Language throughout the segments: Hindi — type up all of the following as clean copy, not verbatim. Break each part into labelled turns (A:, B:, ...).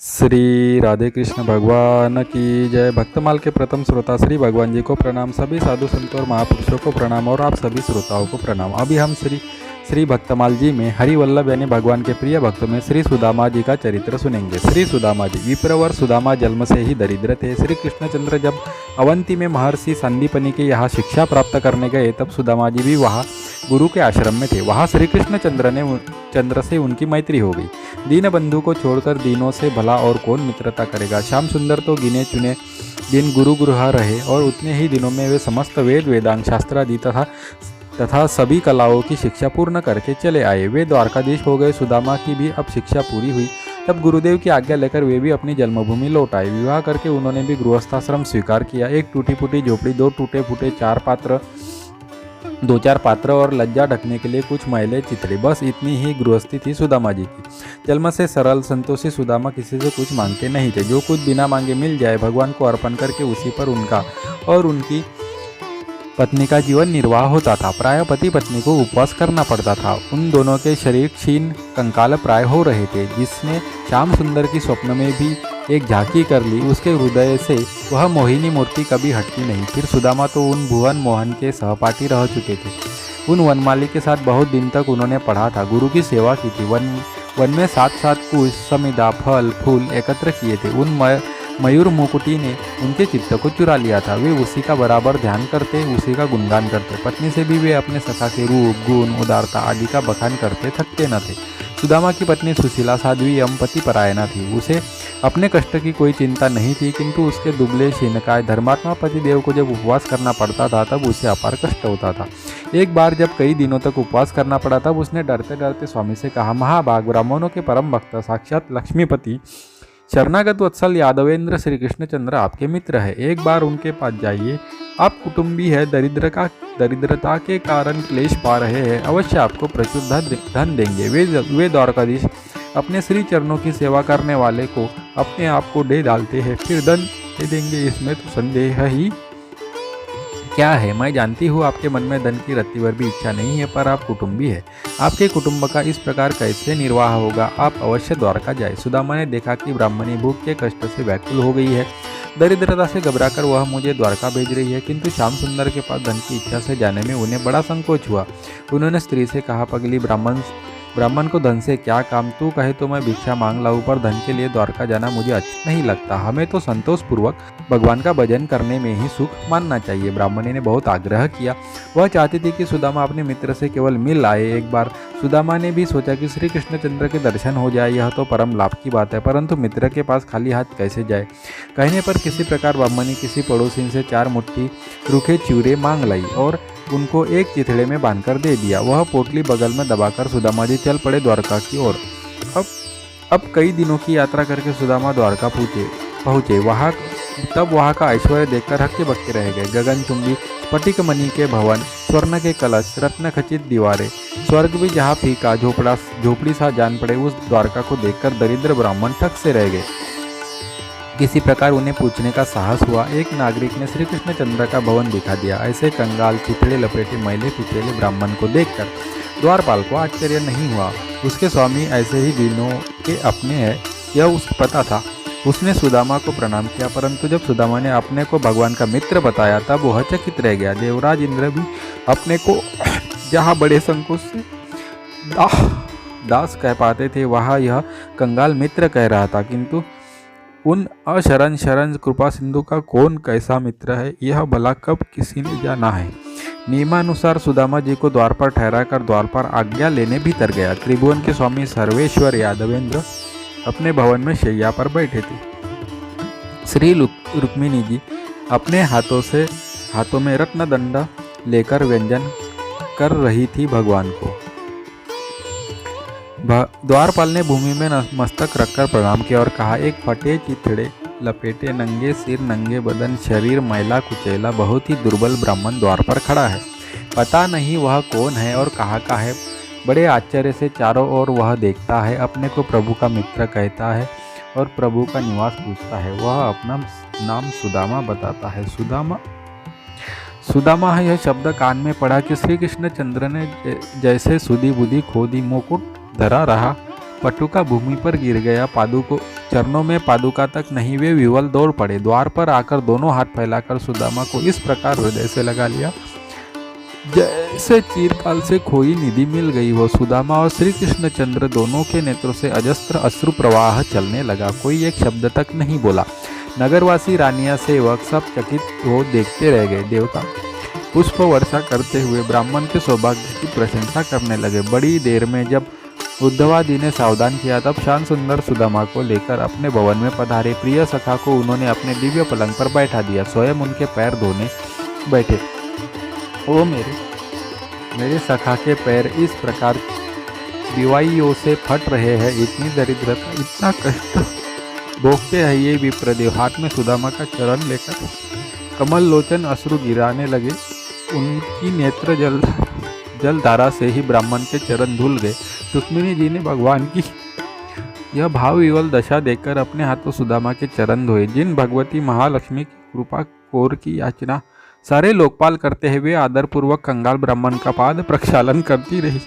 A: श्री राधे कृष्ण भगवान की जय। भक्तमाल के प्रथम श्रोता श्री भगवान जी को प्रणाम, सभी साधु संतों और महापुरुषों को प्रणाम और आप सभी श्रोताओं को प्रणाम। अभी हम श्री भक्तमाल जी में हरिवल्लभ यानी भगवान के प्रिय भक्तों में श्री सुदामा जी का चरित्र सुनेंगे। श्री सुदामा जी। विप्रवर सुदामा जन्म से ही दरिद्र थे। श्री कृष्णचंद्र जब अवंती में महर्षि संदीपनी के यहाँ शिक्षा प्राप्त करने गए तब सुदामा जी भी वहाँ गुरु के आश्रम में थे। वहाँ श्री कृष्णचंद्र से उनकी मैत्री हो गई। दीन बंधु को छोड़कर दीनों से भला और कौन मित्रता करेगा। श्याम सुंदर तो गिने चुने दिन गुरु गृह रहे और उतने ही दिनों में वे समस्त वेदांग शास्त्रादि तथा सभी कलाओं की शिक्षा पूर्ण करके चले आए। वे द्वारकाधीश हो गए। सुदामा की भी अब शिक्षा पूरी हुई। तब गुरुदेव की आज्ञा लेकर वे भी अपनी जन्मभूमि लौट आए। विवाह करके उन्होंने भी गृहस्थाश्रम स्वीकार किया। एक टूटी फूटी झोपड़ी, दो टूटे फूटे दो चार पात्र और लज्जा ढकने के लिए कुछ मैले चितड़े, बस इतनी ही गृहस्थी थी सुदामा जी की। जन्म से सरल संतोषी सुदामा किसी से कुछ मांगते नहीं थे। जो कुछ बिना मांगे मिल जाए भगवान को अर्पण करके उसी पर उनका और उनकी पत्नी का जीवन निर्वाह होता था। प्राय पति पत्नी को उपवास करना पड़ता था। उन दोनों के शरीर क्षीण कंकाल प्राय हो रहे थे। जिसने श्याम सुंदर की स्वप्न में भी एक झांकी कर ली, उसके हृदय से वह मोहिनी मूर्ति कभी हटती नहीं। फिर सुदामा तो उन भुवन मोहन के सहपाठी रह चुके थे। उन वनमाली के साथ बहुत दिन तक उन्होंने पढ़ा था, गुरु की सेवा की थी। वन में साथ साथ कुश समिधा फल फूल एकत्र किए थे। उन मयूर मुकुटी ने उनके चित्त को चुरा लिया था। वे उसी का बराबर ध्यान करते, उसी का गुणगान करते। पत्नी से भी वे अपने सखा के रूप गुण उदारता आदि का बखान करते थकते न थे। सुदामा की पत्नी सुशीला साध्वी एवं पति परायणा थी। उसे अपने कष्ट की कोई चिंता नहीं थी, किंतु उसके दुबले क्षीणकाय धर्मात्मा पतिदेव को जब उपवास करना पड़ता था तब उसे अपार कष्ट होता था। एक बार जब कई दिनों तक उपवास करना पड़ा तब उसने डरते डरते स्वामी से कहा, महाभाग ब्राह्मणों के परम भक्त साक्षात लक्ष्मीपति शरणागत वत्सल यादवेंद्र श्री कृष्णचंद्र आपके मित्र है। एक बार उनके पास जाइए। आप कुटुंबी है, दरिद्रता के कारण क्लेश पा रहे हैं, अवश्य आपको प्रचुर धन देंगे। वे द्वारकाधीश अपने श्री चरणों की सेवा करने वाले को अपने आप को दे डालते हैं, फिर धन दे देंगे, इसमें तो संदेह ही क्या है। मैं जानती हूँ आपके मन में धन की रत्ती भर भी इच्छा नहीं है, पर आप कुटुंबी है। आपके कुटुंब का इस प्रकार कैसे निर्वाह होगा। आप अवश्य द्वारका जाए। सुदामा ने देखा कि ब्राह्मणी भूख के कष्ट से व्याकुल हो गई है। दरिद्रता से घबराकर वह मुझे द्वारका भेज रही है, किंतु श्याम सुंदर के पास धन की इच्छा से जाने में उन्हें बड़ा संकोच हुआ। उन्होंने स्त्री से कहा, पगली ब्राह्मण को धन से क्या काम, तू कहे तो मैं भिक्षा मांग लाऊं, पर धन के लिए द्वारका जाना मुझे अच्छा नहीं लगता। हमें तो संतोषपूर्वक भगवान का भजन करने में ही सुख मानना चाहिए। ब्राह्मणी ने बहुत आग्रह किया। वह चाहती थी कि सुदामा अपने मित्र से केवल मिल आए एक बार। सुदामा ने भी सोचा कि श्री कृष्णचंद्र के दर्शन हो जाए, यह तो परम लाभ की बात है, परंतु मित्र के पास खाली हाथ कैसे जाए। कहने पर किसी प्रकार ब्राह्मणी किसी पड़ोसी से 4 मुट्ठी रूखे चिवड़े मांग लाई और उनको एक चिथड़े में बांधकर दे दिया। वह पोटली बगल में दबाकर सुदामा जी चल पड़े द्वारका की ओर। अब कई दिनों की यात्रा करके सुदामा द्वारका पहुँचे। वहाँ का ऐश्वर्य देखकर हक्के बक्के रह गए। गगनचुंबी स्फटिक मणि के भवन, स्वर्ण के कलश, रत्न खचित दीवारें, स्वर्ग भी जहाँ फीका झोपड़ी सा जान पड़े। उस द्वारका को देखकर दरिद्र ब्राह्मण ठग से रह गए। किसी प्रकार उन्हें पूछने का साहस हुआ। एक नागरिक ने श्री कृष्णचंद्र का भवन दिखा दिया। ऐसे कंगाल चिथड़े लपेटे मैले कुचेले ब्राह्मण को देखकर द्वारपाल को आश्चर्य नहीं हुआ। उसके स्वामी ऐसे ही दिनों के अपने हैं, यह उसे पता था। उसने सुदामा को प्रणाम किया, परंतु जब सुदामा ने अपने को भगवान का मित्र बताया तब वह चकित रह गया। देवराज इंद्र भी अपने को जहाँ बड़े संकोच से दास कह पाते थे, वहाँ यह कंगाल मित्र कह रहा था। किंतु उन शरण कृपा सिंधु का कौन कैसा मित्र है, यह भला कब किसी ने जाना है। नियमानुसार सुदामा जी को द्वार पर ठहराकर द्वार पर आज्ञा लेने भीतर गया। त्रिभुवन के स्वामी सर्वेश्वर यादवेंद्र अपने भवन में शैया पर बैठे थे। श्री रुक्मिणी जी अपने हाथों में रत्न दंड लेकर व्यंजन कर रही थी भगवान को। द्वारपाल ने भूमि में मस्तक रखकर प्रणाम किया और कहा, एक फटे चिथड़े लपेटे नंगे सिर नंगे बदन शरीर मैला कुचैला बहुत ही दुर्बल ब्राह्मण द्वार पर खड़ा है। पता नहीं वह कौन है और कहाँ का है। बड़े आश्चर्य से चारों ओर वह देखता है। अपने को प्रभु का मित्र कहता है और प्रभु का निवास पूछता है। वह अपना नाम सुदामा बताता है। सुदामा है, यह शब्द कान में पड़ा कि श्री कृष्णचंद्र ने जैसे सुधी बुद्धि खोदी मुकुट धरा रहा, पटुका भूमि पर गिर गया, चरणों में पादुका तक नहीं, वे विवल दौड़ पड़े। द्वार पर आकर दोनों हाथ फैलाकर सुदामा को इस प्रकार हृदय से लगा लिया जैसे चिरकाल से खोई निधि मिल गई हो। सुदामा और श्री कृष्णचंद्र दोनों के नेत्रों से अजस्त्र अश्रु प्रवाह चलने लगा। कोई एक शब्द तक नहीं बोला। नगरवासी, रानियां, सेवक सब चकित हो देखते रह गए। देवता पुष्प वर्षा करते हुए ब्राह्मण के सौभाग्य की प्रशंसा करने लगे। बड़ी देर में जब उद्धवादि ने सावधान किया, तब श्याम सुंदर सुदामा को लेकर अपने भवन में पधारे। प्रिय सखा को उन्होंने अपने दिव्य पलंग पर बैठा दिया। स्वयं उनके पैर धोने बैठे। ओ मेरे सखा के पैर इस प्रकार दिवाइयों से फट रहे हैं, इतनी दरिद्रता, इतना कष्ट भोगते हैं ये विप्रदेव। हाथ में सुदामा का चरण लेकर कमल लोचन अश्रु गिराने लगे। उनकी नेत्र जल धारा से ही ब्राह्मण के चरण धुल गए। रुक्मिणी जी ने भगवान की यह भाव विवल दशा देखकर अपने हाथों सुदामा के चरण धोए। जिन भगवती महालक्ष्मी की कृपा कोर की याचना सारे लोकपाल करते हैं, वे आदरपूर्वक कंगाल ब्राह्मण का पाद प्रक्षालन करती रही।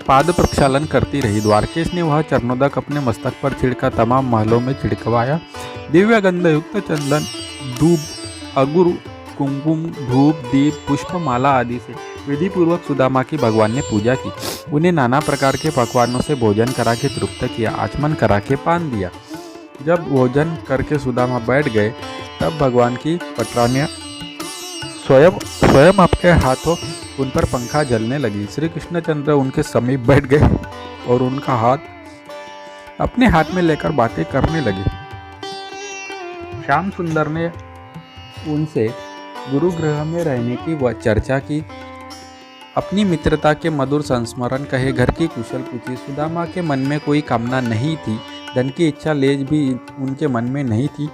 A: पाद प्रक्षालन करती रही। द्वारकेश ने वह चरणोदक अपने मस्तक पर छिड़का, तमाम महलों में छिड़कवाया। दिव्य गंध युक्त चंदन, दूब, अगुरु, कुमकुम, धूप, दीप, पुष्पमाला आदि से विधि पूर्वक सुदामा की भगवान ने पूजा की। उन्हें नाना प्रकार के पकवानों से भोजन करा के तृप्त किया, आचमन करा के पान दिया। जब भोजन करके सुदामा बैठ गए, तब भगवान की पटरानियां स्वयं अपने हाथों उन पर पंखा जलने लगी। श्री कृष्णचंद्र उनके समीप बैठ गए और उनका हाथ अपने हाथ में लेकर बातें करने लगे। श्याम सुंदर ने उनसे गुरुगृह में रहने की चर्चा की, अपनी मित्रता के मधुर संस्मरण कहे, घर की कुशल पूछी। सुदामा के मन में कोई कामना नहीं थी, धन की इच्छा लेज भी उनके मन में नहीं थी।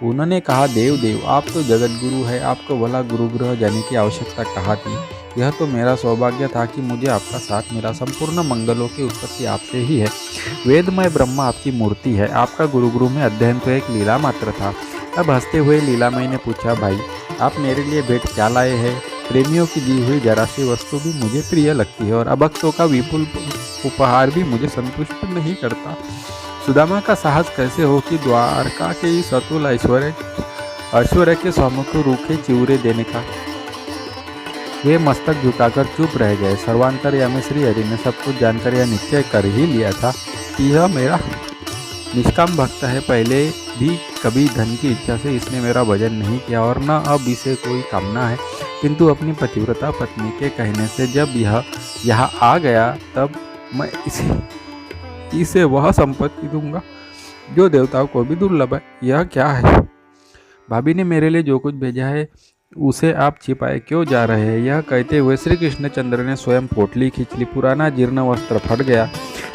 A: उन्होंने कहा, देव आप तो जगत गुरु है, आपको भला गुरुगृह जाने की आवश्यकता कहाँ थी। यह तो मेरा सौभाग्य था कि मुझे आपका साथ मिला। संपूर्ण मंगलों की उत्पत्ति आपसे ही है। वेदमय ब्रह्मा आपकी मूर्ति है। आपका गुरुगृह में अध्ययन तो एक लीला मात्र था। अब हंसते हुए लीलामय ने पूछा, भाई आप मेरे लिए भेंट क्या लाए हैं। प्रेमियों की दी हुई जरा सी वस्तु भी मुझे प्रिय लगती है और अभक्तों का विपुल उपहार भी मुझे संतुष्ट नहीं करता। सुदामा का साहस कैसे हो कि द्वारका के इस अतुल ऐश्वर्य के सम्मुख रूखे चिवरे देने का। वे मस्तक झुकाकर चुप रह गए। सर्वांतर्यामी श्री हरि ने सब कुछ जानकर यह निश्चय कर ही लिया था कि यह मेरा निष्काम भक्त है। पहले भी कभी धन की इच्छा से इसने मेरा भजन नहीं किया और न अब इसे कोई कामना है, किंतु अपनी पतिव्रता पत्नी के कहने से जब यह यहाँ आ गया, तब मैं इसे वह संपत्ति दूंगा जो देवताओं को भी दुर्लभ है। यह क्या है? भाभी ने मेरे लिए जो कुछ भेजा है उसे आप छिपाए क्यों जा रहे हैं? यह कहते हुए श्री कृष्णचंद्र ने स्वयं पोटली खींच ली। पुराना जीर्ण वस्त्र फट गया,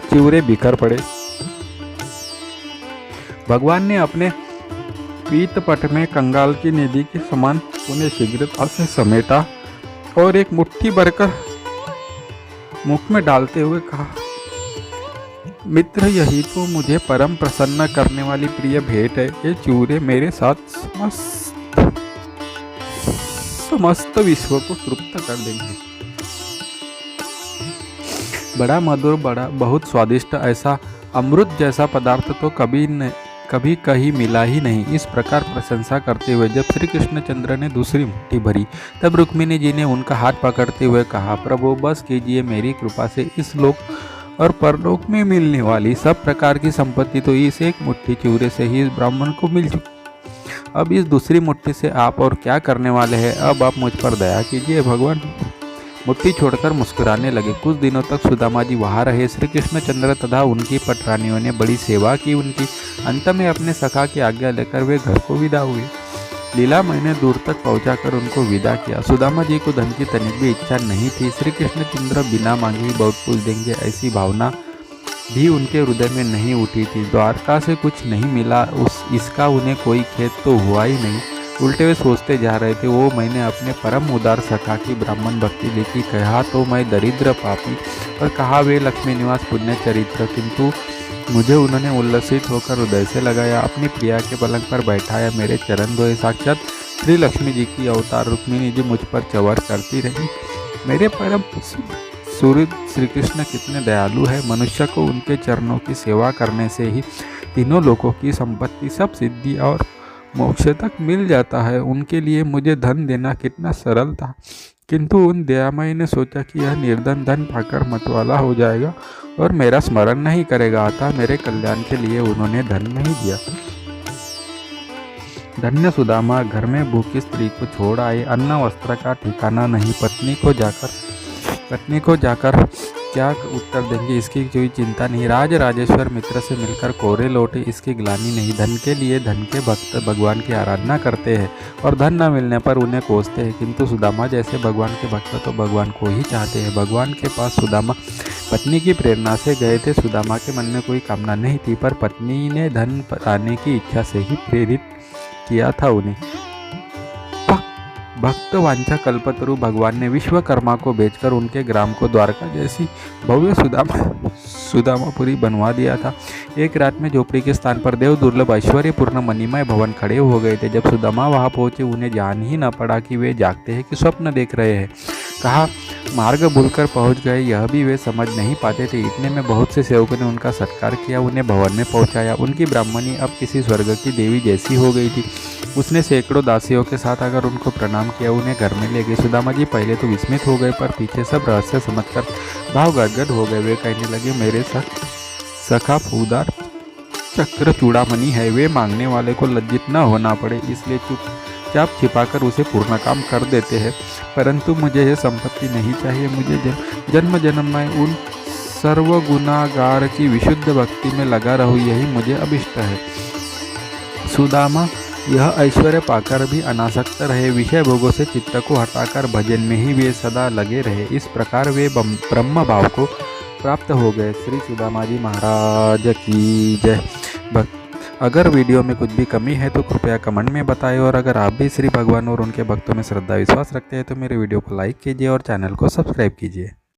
A: चिवरे बिखर पड़े। भगवान ने अपने पीतपट में कंगाल की निधि के समान उन्हें शीघ्रता से समेटा और एक मुट्ठी भरकर मुख में डालते हुए कहा, मित्र, यही तो मुझे परम प्रसन्न करने वाली प्रिय भेंट है। ये चूरे मेरे साथ समस्त विश्व को तृप्त कर देंगे। बड़ा मधुर, बड़ा बहुत स्वादिष्ट, ऐसा अमृत जैसा पदार्थ तो कभी कहीं मिला ही नहीं। इस प्रकार प्रशंसा करते हुए जब श्री कृष्णचंद्र ने दूसरी मुट्ठी भरी, तब रुक्मिणी जी ने उनका हाथ पकड़ते हुए कहा, प्रभु बस कीजिए, मेरी कृपा से इस लोक और परलोक में मिलने वाली सब प्रकार की संपत्ति तो इस एक मुट्ठी चिवरे से ही इस ब्राह्मण को मिल चुकी। अब इस दूसरी मुट्ठी से आप और क्या करने वाले हैं? अब आप मुझ पर दया कीजिए भगवान। मुट्ठी छोड़कर मुस्कुराने लगे। कुछ दिनों तक सुदामा जी वहाँ रहे। श्री कृष्णचंद्र तथा उनकी पटरानियों ने बड़ी सेवा की उनकी। अंत में अपने सखा की आज्ञा लेकर वे घर को विदा हुए। लीला मैंने दूर तक पहुंचाकर उनको विदा किया। सुदामा जी को धन की तनिक भी इच्छा नहीं थी। श्री कृष्णचंद्र बिना मांगे ही बहुत कुछ देंगे, ऐसी भावना भी उनके हृदय में नहीं उठी थी। द्वारका से कुछ नहीं मिला, इसका उन्हें कोई खेद तो हुआ ही नहीं। उल्टे वे सोचते जा रहे थे, वो मैंने अपने परम उदार सखा की ब्राह्मण भक्ति देखी। कहा तो मैं दरिद्र पापी और कहा वे लक्ष्मी निवास पुण्य चरित्र, किंतु मुझे उन्होंने उल्लसित होकर हृदय से लगाया, अपनी प्रिया के पलंग पर बैठाया, मेरे चरण धोए। साक्षात श्री लक्ष्मी जी की अवतार रुक्मिणी जी मुझ पर चवर करती रही। मेरे परम सूर्य श्री कृष्ण कितने दयालु है। मनुष्य को उनके चरणों की सेवा करने से ही तीनों लोकों की संपत्ति, सब सिद्धि और मोक्ष तक मिल जाता है। उनके लिए मुझे धन देना कितना सरल था, किंतु उन दयामयी ने सोचा कि यह निर्धन धन पाकर मतवाला हो जाएगा और मेरा स्मरण नहीं करेगा, अतः मेरे कल्याण के लिए उन्होंने धन नहीं दिया। धन्य सुदामा घर में भूखी स्त्री को छोड़ आए। अन्न वस्त्र का ठिकाना नहीं। पत्नी को जाकर क्या उत्तर देंगे इसकी कोई चिंता नहीं। राजेश्वर मित्र से मिलकर कोरे लौटे, इसकी ग्लानि नहीं। धन के लिए धन के भक्त भगवान की आराधना करते हैं और धन न मिलने पर उन्हें कोसते हैं, किंतु सुदामा जैसे भगवान के भक्त तो भगवान को ही चाहते हैं। भगवान के पास सुदामा पत्नी की प्रेरणा से गए थे। सुदामा के मन में कोई कामना नहीं थी, पर पत्नी ने धन पाने की इच्छा से ही प्रेरित किया था उन्हें। भक्त वांछा कल्पतरु भगवान ने विश्वकर्मा को बेचकर उनके ग्राम को द्वारका जैसी भव्य सुदामापुरी बनवा दिया था। एक रात में झोपड़ी के स्थान पर देव दुर्लभ ऐश्वर्यपूर्ण मणिमय भवन खड़े हो गए थे। जब सुदामा वहां पहुंचे, उन्हें जान ही न पड़ा कि वे जागते हैं कि स्वप्न देख रहे हैं। कहा मार्ग भूलकर पहुंच गए, यह भी वे समझ नहीं पाते थे। इतने में बहुत से सेवकों ने उनका सत्कार किया, उन्हें भवन में पहुंचाया। उनकी ब्राह्मणी अब किसी स्वर्ग की देवी जैसी हो गई थी। उसने सैकड़ों दासियों के साथ आकर उनको प्रणाम किया, उन्हें घर में ले गए। सुदामा जी पहले तो विस्मित हो गए, पर पीछे सब रहस्य समझकर भाव गदगद हो गए। वे कहने लगे, मेरे सखा फूदार चक्र चूड़ामणि है, वे मांगने वाले को लज्जित न होना पड़े, इसलिए चुपचाप छिपाकर उसे पूर्ण काम कर देते हैं। परंतु मुझे यह संपत्ति नहीं चाहिए। मुझे जन्म जन्म में उन सर्वगुणागार की विशुद्ध भक्ति में लगा रहूं, यही मुझे अभिष्ट है। सुदामा यह ऐश्वर्य पाकर भी अनासक्त रहे, विषय भोगों से चित्त को हटाकर भजन में ही वे सदा लगे रहे। इस प्रकार वे ब्रह्म भाव को प्राप्त हो गए। श्री सुदामा जी महाराज की जय। अगर वीडियो में कुछ भी कमी है तो कृपया कमेंट में बताएं, और अगर आप भी श्री भगवान और उनके भक्तों में श्रद्धा विश्वास रखते हैं तो मेरे वीडियो को लाइक कीजिए और चैनल को सब्सक्राइब कीजिए।